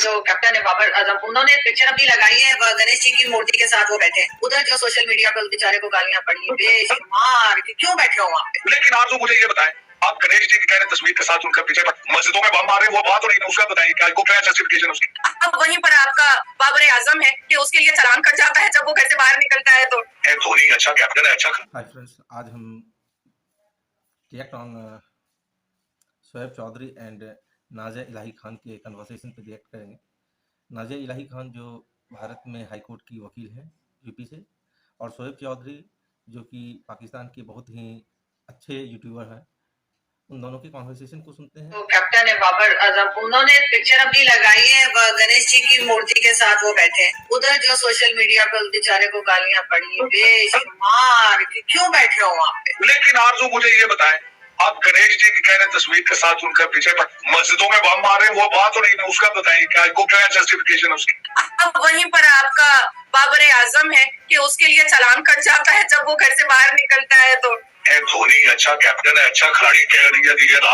जो कैप्टन है बाबर आजम, उन्होंने पिक्चर अपनी लगाई है गणेश जी की मूर्ति के साथ, वो बैठे उधर जो सोशल मीडिया पे उस बेचारे को गालियां पड़ी बेशुमार कि क्यों बैठे हो वहाँ पे। लेकिन आप तो मुझे ये बताएं, आप गणेश जी की कह रहे तस्वीर के साथ उनका पीछे मस्जिदों में बम मारे, वो बात तो नहीं, उसका बताइए क्या क्या जस्टिफिकेशन उसकी। अब वहीं पर आपका बाबर आजम है कि उसके लिए चालान कट जाता है जब वो घर से बाहर निकलता है। तो धोनी अच्छा कैप्टन है, अच्छा। हाय फ्रेंड्स, आज हम react on Shoaib Chaudhry and Nazia Elahi Khan के कन्वर्सेशन पे रिएक्ट करेंगे। नाज़िया इलाही खान जो भारत में हाई कोर्ट की वकील हैं यूपी से, और शोएब चौधरी जो कि पाकिस्तान के बहुत ही अच्छे यूट्यूबर हैं, उन दोनों की कॉन्वर्सेशन को सुनते हैं। तो कैप्टन है बाबर आजम, उन्होंने पिक्चर अपनी लगाई है गणेश जी की मूर्ति के साथ, वो बैठे उधर जो सोशल मीडिया पे उस बेचारे को गालियां पड़ी बेशुमार कि क्यों बैठे हो वहाँ पे। लेकिन आप तो मुझे ये बताएं, आप गणेश जी की कह रहे तस्वीर के साथ उनका पीछे मस्जिदों में बम मारे, वो बात तो नहीं, उसका बताइए क्या क्या जस्टिफिकेशन उसकी। अब वहीं पर आपका बाबर आजम है कि उसके लिए चालान कट जाता है जब वो घर से बाहर निकलता है। तो धोनी अच्छा कैप्टन है, अच्छा खिलाड़ी कह रही है,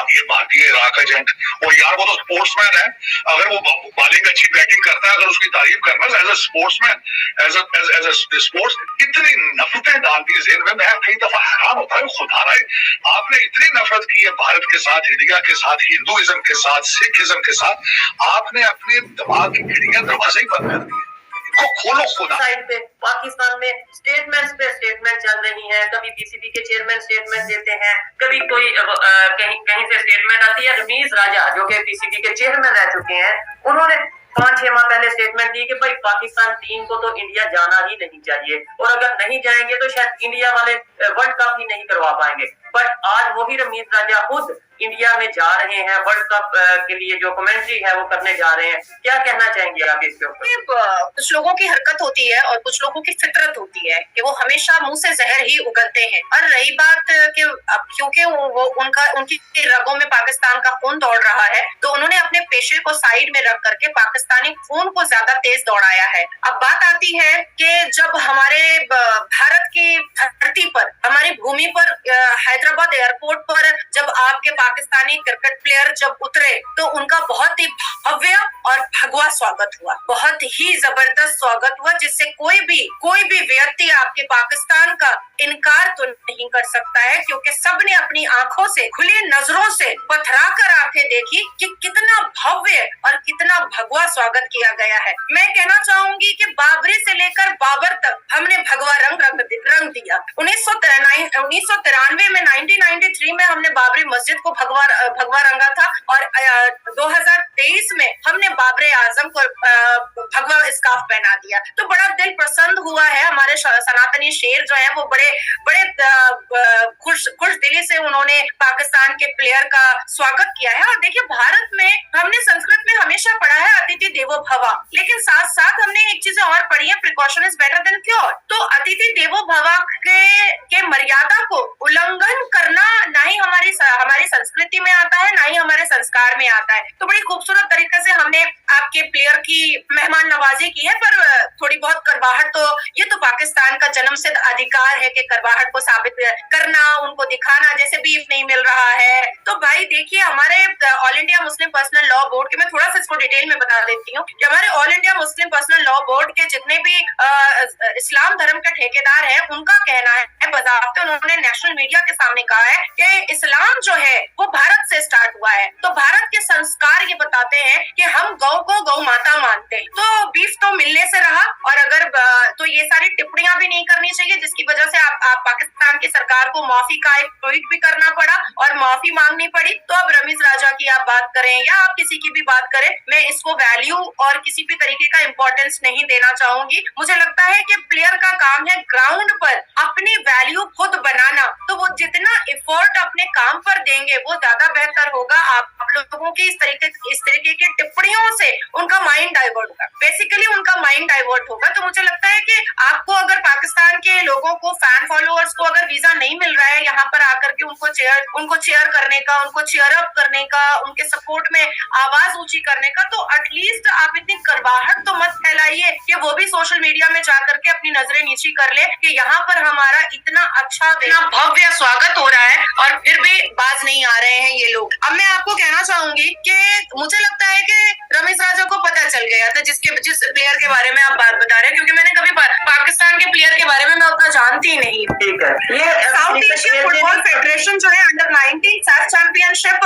ये भारतीय इराक एजेंट, और यार वो तो स्पोर्ट्समैन है। अगर वो बॉलिंग अच्छी बैटिंग करता है, अगर उसकी तारीफ करना as a sportsman, as a sports, इतनी नफरतें डालती है जेल में, मैं कई दफा हैरान होता है, खुदा रहे आपने इतनी नफरत की है भारत के साथ, इंडिया के साथ, हिंदुइज्म के साथ, सिखिज्म के साथ, आपने अपने दिमाग की खिड़कियां दरवाजे ही बंद कर दी। खोलो खुदा। साइड पे पाकिस्तान में स्टेटमेंट्स पे स्टेटमेंट चल रही हैं, कभी पीसीबी के चेयरमैन स्टेटमेंट देते हैं, कभी कोई कहीं से स्टेटमेंट आती है। रमीज राजा जो कि पीसीबी के चेयरमैन रह चुके हैं, उन्होंने 5-6 माह पहले स्टेटमेंट दी कि भाई पाकिस्तान टीम को तो इंडिया जाना ही नहीं चाहिए, और अगर नहीं जाएंगे तो शायद इंडिया वाले वर्ल्ड कप ही नहीं करवा पाएंगे। बट आज वही रमीज राजा खुद इंडिया में जा रहे हैं, वर्ल्ड कप के लिए जो कमेंट्री है वो करने जा रहे हैं। क्या कहना चाहेंगे आप इसके ऊपर? कुछ लोगों की हरकत होती है और कुछ लोगों की फितरत होती है कि वो हमेशा मुंह से जहर ही उगलते हैं। और रही बात कि अब क्योंकि वो उनकी रगों में पाकिस्तान का खून दौड़ रहा है, तो उन्होंने अपने पेशे को साइड में रख करके पाकिस्तानी खून को ज्यादा तेज दौड़ाया है। अब बात आती है कि जब हमारे भारत की धरती पर, हमारी भूमि पर, हैदराबाद एयरपोर्ट पर जब आपके पाकिस्तानी क्रिकेट प्लेयर जब उतरे, तो उनका बहुत ही भव्य और भगवा स्वागत हुआ, बहुत ही जबरदस्त स्वागत हुआ, जिससे कोई भी व्यक्ति आपके पाकिस्तान का इनकार तो नहीं कर सकता है, क्योंकि सबने अपनी आंखों से, खुली नजरों से पथरा कर आंखें देखी कि कितना भव्य और कितना भगवा स्वागत किया गया है। मैं कहना चाहूंगी कि बाबरी से लेकर बाबर तक हमने भगवा रंग दिया। 1993 में, 1993 में हमने बाबरी मस्जिद को भगवा रंगा था, और 2023 में हमने बाबर आजम को भगवा स्कार्फ पहना दिया। तो बड़ा दिल प्रसन्न हुआ है। हमारे सनातनी शेर जो है वो बड़े खुश दिली से उन्होंने पाकिस्तान के प्लेयर का स्वागत किया है। और देखिए, भारत में हमने संस्कृत में हमेशा पढ़ा है अतिथि देवो भव, लेकिन साथ साथ हमने एक चीज और पढ़ी है, precaution is better than cure. तो अतिथि देवो भव के मर्यादा को उल्लंघन करना ना ही हमारी संस्कृति में आता है, ना ही हमारे संस्कार में आता है। तो बड़ी खूबसूरत तरीके से हमने आपके प्लेयर की मेहमान नवाजी की है, पर थोड़ी बहुत करवाहट, तो ये तो पाकिस्तान का जन्मसिद्ध अधिकार है कि करवाहट को साबित करना, उनको दिखाना, जैसे बीफ नहीं मिल रहा है। तो भाई देखिए, हमारे all India Muslim personal law board के, मैं थोड़ा सा इसको डिटेल में बता देती हूँ कि हमारे all India Muslim personal law board के जितने भी इस्लाम धर्म के ठेकेदार है, उनका कहना है, बज़ाब्ते उन्होंने नेशनल मीडिया के सामने कहा है कि इस्लाम जो है वो भारत से स्टार्ट हुआ है। तो भारत के संस्कार ये बताते हैं कि हम गौ को गौ माता मानते हैं। तो बीफ तो मिलने से रहा, और अगर तो ये सारी टिप्पणियां भी नहीं करनी चाहिए, जिसकी वजह से आप पाकिस्तान की सरकार को माफी का एक ट्वीट भी करना पड़ा और माफी मांगनी पड़ी। तो अब रमीज राजा की आप बात करें या आप किसी की भी बात करें, मैं इसको वैल्यू और किसी भी तरीके का इंपॉर्टेंस नहीं देना चाहूंगी। मुझे लगता है कि प्लेयर का काम है ग्राउंड पर अपनी वैल्यू खुद बनाना, तो वो जितना एफर्ट अपने काम पर देंगे वो ज्यादा बेहतर होगा। आप लोगों की इस तरीके की टिप्पणियों से उनका माइंड डाइवर्ट होगा, बेसिकली उनका माइंड डाइवर्ट होगा। तो मुझे लगता है कि आपको अगर पाकिस्तान के लोगों को, फैन फॉलोअर्स को अगर वीजा नहीं मिल रहा है यहाँ पर आकर के उनको चेयर करने का, उनको चेयर अप करने का, उनके सपोर्ट में आवाज ऊंची करने का, तो एटलीस्ट आप इतनी करवाहट तो मत फैला फैलाइए कि वो भी सोशल मीडिया में जा करके अपनी नजरें नीची कर ले कि यहाँ पर हमारा इतना अच्छा, इतना भव्य स्वागत हो रहा है और फिर भी बाज नहीं आ रहे हैं ये लोग। अब मैं आपको कहना चाहूंगी कि मुझे लगता है कि रमेश राजा को पता चल गया था जिस प्लेयर के बारे में आप बात बता रहे हैं, क्योंकि मैंने कभी पाकिस्तान के प्लेयर के बारे में मैं उतना जानती नहीं। ठीक है, ये साउथ एशियन फुटबॉल फेडरेशन जो है अंडर 19 सैफ चैंपियनशिप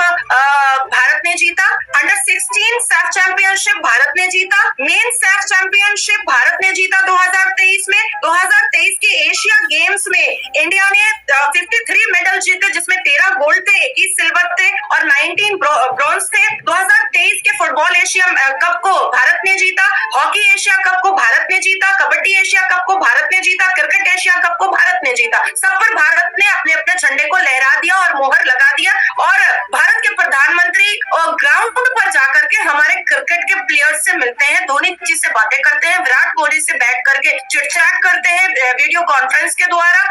भारत ने जीता, अंडर 16 सैफ चैंपियनशिप भारत ने जीता, मेन सैफ चैंपियनशिप भारत ने जीता 2023 में। 2023 के एशिया गेम्स में इंडिया ने 53 मेडल जीते, जिसमें 13 गोल्ड थे, 21 सिल्वर थे और 19 ब्रॉन्ज थे। 2023 के फुटबॉल एशिया कप को भारत ने जीता, हॉकी एशिया कप को भारत ने जीता, कबड्डी एशिया कप को भारत ने जीता, क्रिकेट एशिया कप को भारत ने जीता। सब पर भारत ने अपने अपने झंडे को लहरा दिया और मोहर लगा दिया। और भारत के प्रधानमंत्री ग्राउंड पर जाकर के हमारे क्रिकेट के प्लेयर्स से मिलते हैं, धोनी जी से बातें करते हैं, विराट कोहली से बैठ करके चिट-चैट करते हैं वीडियो कॉन्फ्रेंस के द्वारा।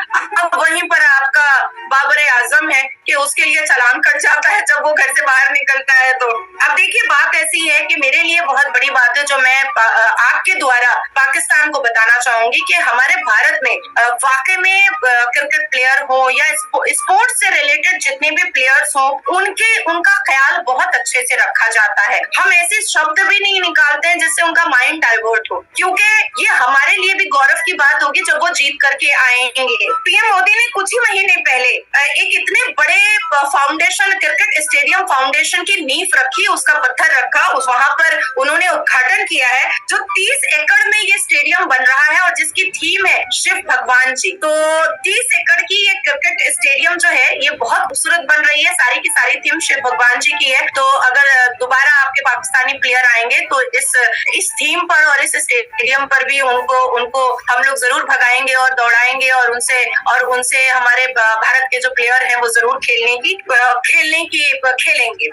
अब वहीं पर आपका बाबर आजम है कि उसके लिए चालान कट जाता है जब वो घर से बाहर निकलता है। तो अब देखिए, बात ऐसी है कि मेरे लिए बहुत बड़ी बात है जो मैं आपके द्वारा पाकिस्तान को बताना चाहूंगी कि हमारे भारत में वाकई में क्रिकेट प्लेयर हो या स्पोर्ट्स से रिलेटेड जितने भी प्लेयर्स हो, उनका ख्याल बहुत अच्छे से रखा जाता है। हम ऐसे शब्द भी नहीं निकालते हैं जिससे उनका माइंड डाइवर्ट हो, क्योंकि ये हमारे लिए भी गौरव की बात होगी जब वो जीत करके आएंगे। पीएम मोदी ने कुछ ही महीने पहले एक इतने बड़े फाउंडेशन, क्रिकेट स्टेडियम फाउंडेशन की नींव रखी, उसका पत्थर रखा, वहां पर उन्होंने उद्घाटन किया है, जो 30 एकड़ में ये स्टेडियम बन रहा है और जिसकी थीम है शिव भगवान जी। तो 30 एकड़ की ये क्रिकेट स्टेडियम जो है ये बहुत खूबसूरत बन रही है, सारी की सारी थीम शिव भगवान जी की है। तो अगर दोबारा आपके पाकिस्तानी प्लेयर आएंगे तो इस थीम पर और इस स्टेडियम पर भी उनको हम लोग जरूर भगाएंगे और दौड़ाएंगे और उनसे हमारे भारत के जो प्लेयर हैं वो जरूर खेलेंगे।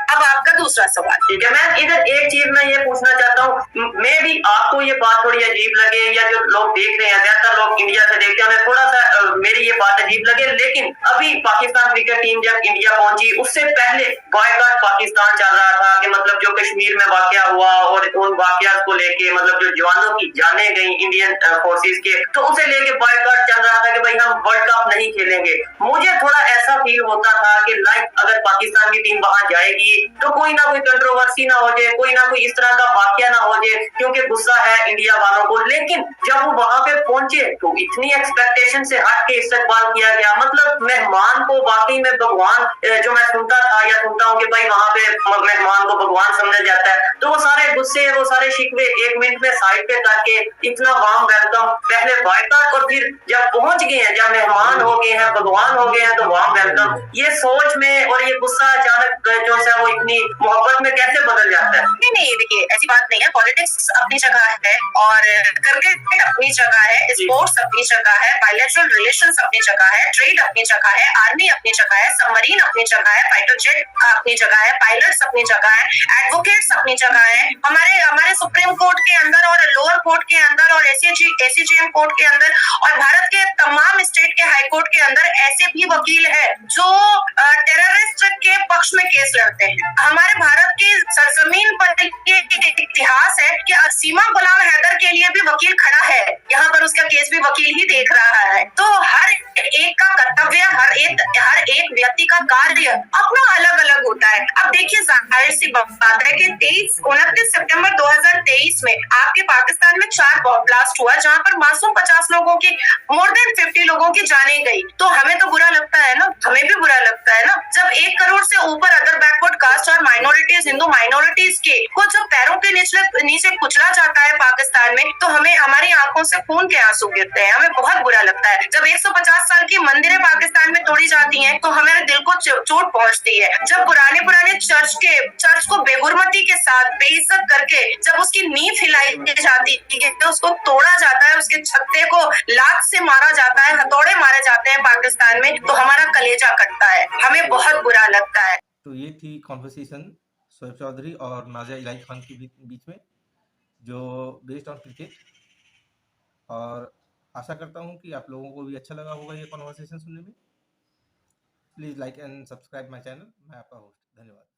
अब आपका दूसरा सवाल। ठीक है, मैं इधर एक चीज मैं ये पूछना चाहता हूँ, मैं भी आपको ये बात थोड़ी अजीब लगे या जो लोग देख रहे हैं, ज्यादातर लोग इंडिया से देखते हैं, हमें थोड़ा सा मेरी ये बात अजीब लगे, लेकिन अभी पाकिस्तान क्रिकेट टीम जब इंडिया पहुंची उससे पहले बॉयकॉट पाकिस्तान चल रहा था कि मतलब जो कश्मीर में वाकया हुआ और उन वाकयात को लेके मतलब जो जवानों की जानें गई इंडियन फोर्सेस के, तो उसे लेके बॉयकॉट चल रहा था कि भाई हम वर्ल्ड कप नहीं खेलेंगे। मुझे थोड़ा ऐसा फील होता था कि अगर पाकिस्तान की टीम वहां जाएगी तो कोई ना कोई कंट्रोवर्सी ना हो जाए, कोई ना कोई इस तरह का वाकया ना हो जाए, क्योंकि गुस्सा है इंडिया वालों को। लेकिन जब वो वहां पे पहुंचे तो इतनी एक्सपेक्टेशन से हट के इस्तेमाल किया गया, मतलब मेहमान को वाकई में भगवान, जो मैं सुनता हूँ कि भाई वहां पे मेहमान को भगवान समझा जाता है, तो वो सारे गुस्से, वो सारे शिकवे 1 मिनट में साइड पे करके इतना वार्म वेलकम, पहले बॉयकॉट और फिर जब पहुंच गए हैं, जब मेहमान हो गए हैं, भगवान हो गए हैं, तो वार्म वेलकम। ये सोच में और ये गुस्सा अचानक जो है वो इतनी मोहब्बत में कैसे बदल जाता है? नहीं, देखिए ऐसी बात नहीं है। पॉलिटिक्स अपनी जगह है और क्रिकेट अपनी जगह है, स्पोर्ट्स अपनी जगह है, बायलैटरल रिलेशंस अपनी जगह है, ट्रेड अपनी जगह है, आर्मी अपनी जगह है, सबमरीन अपनी जगह है, फाइटर जेट अपनी जगह है, पायलट्स अपनी जगह है, एडवोकेट्स अपनी जगह है, हमारे सुप्रीम कोर्ट के अंदर और लोअर कोर्ट के अंदर और एसीजीएम कोर्ट के अंदर और भारत के तमाम स्टेट के हाई कोर्ट के अंदर ऐसे भी वकील है जो टेररिस्ट के पक्ष में केस लड़ते हैं। हमारे भारत की सरजमीन पर ये इतिहास है कि सीमा गुलाम हैदर के लिए भी वकील खड़ा है, यहाँ पर उसका केस भी वकील ही देख रहा है। तो हर एक का कर्तव्य, हर एक व्यक्ति का कार्य अपना अलग अलग होता है। अब देखिए, जाहिर सी बात है कि 29 सितंबर 2023 में आपके पाकिस्तान में 4 बॉम्ब ब्लास्ट हुआ, जहाँ पर मासूम 50 लोगों की, मोर देन 50 लोगों की जाने गई। तो हमें तो बुरा लगता है ना, हमें भी बुरा लगता है ना, जब 1 करोड़ से ऊपर अदर बैकवर्ड कास्ट और माइनॉरिटीज, हिंदू माइनॉरिटीज के को जब पैरों के नीचे कुचला जाता है पाकिस्तान में, तो हमें हमारी आंखों से खून के आंसू गिरते हैं, हमें बहुत बुरा लगता है। जब 150 साल की मंदिरें पाकिस्तान में तोड़ी जाती हैं तो हमारे दिल को चोट पहुंचती है। जब पुराने चर्च को बेगुरमती के साथ बेइज्जत करके जब उसकी नींव हिलाई जाती है, तो उसको तोड़ा जाता है, उसके छत्ते को लात से मारा जाता है, हथौड़े मारे जाते हैं पाकिस्तान में, तो हमारा कलेजा कटता है, हमें बहुत बुरा लगता है। तो ये थी कॉन्वर्सेशन शोएब चौधरी और नाजिया इलाही खान के बीच में, जो बेस्ड ऑन क्रिकेट, और आशा करता हूँ कि आप लोगों को भी अच्छा लगा होगा ये कॉन्वर्सेशन सुनने में। Please like and subscribe my channel. मैं आपका होस्ट, धन्यवाद।